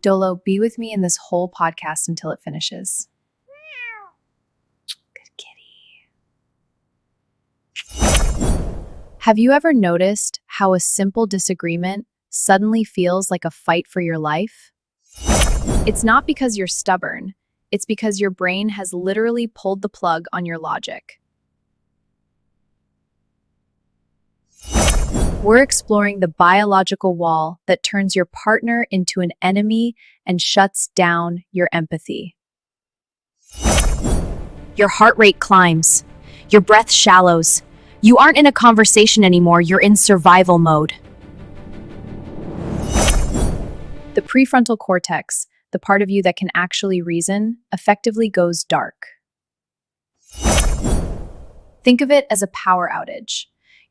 Dolo, be with me in this whole podcast until it finishes. Good kitty. Have you ever noticed how a simple disagreement suddenly feels like a fight for your life? It's not because you're stubborn, it's because your brain has literally pulled the plug on your logic. We're exploring the biological wall that turns your partner into an enemy and shuts down your empathy. Your heart rate climbs. Your breath shallows. You aren't in a conversation anymore, you're in survival mode. The prefrontal cortex, the part of you that can actually reason, effectively goes dark. Think of it as a power outage.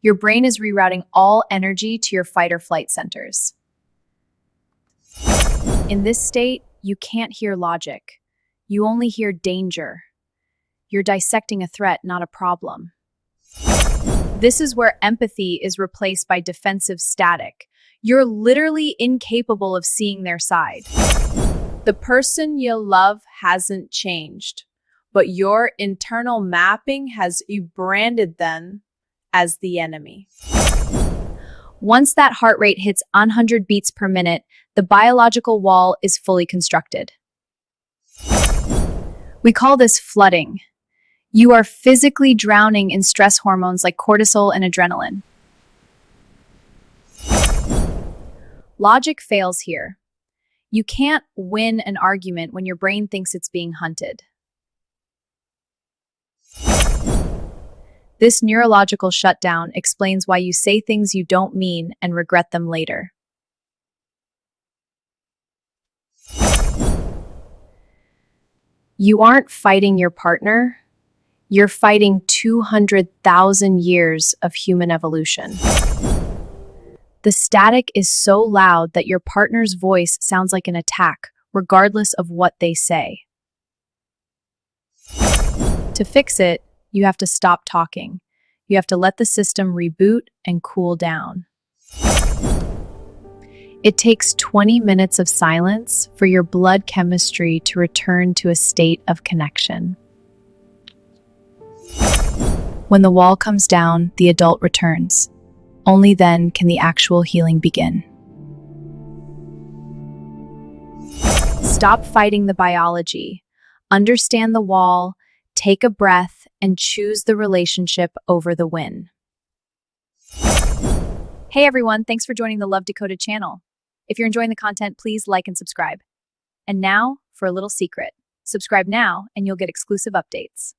Your brain is rerouting all energy to your fight or flight centers. In this state, you can't hear logic. You only hear danger. You're dissecting a threat, not a problem. This is where empathy is replaced by defensive static. You're literally incapable of seeing their side. The person you love hasn't changed, but your internal mapping has branded them as the enemy. Once that heart rate hits 100 beats per minute, the biological wall is fully constructed. We call this flooding. You are physically drowning in stress hormones like cortisol and adrenaline. Logic fails here. You can't win an argument when your brain thinks it's being hunted. This neurological shutdown explains why you say things you don't mean and regret them later. You aren't fighting your partner, you're fighting 200,000 years of human evolution. The static is so loud that your partner's voice sounds like an attack, regardless of what they say. To fix it, you have to stop talking. You have to let the system reboot and cool down. It takes 20 minutes of silence for your blood chemistry to return to a state of connection. When the wall comes down, the adult returns. Only then can the actual healing begin. Stop fighting the biology. Understand the wall, take a breath, and choose the relationship over the win. Hey everyone, thanks for joining the Love Decoded channel. If you're enjoying the content, please like and subscribe. And now for a little secret. Subscribe now and you'll get exclusive updates.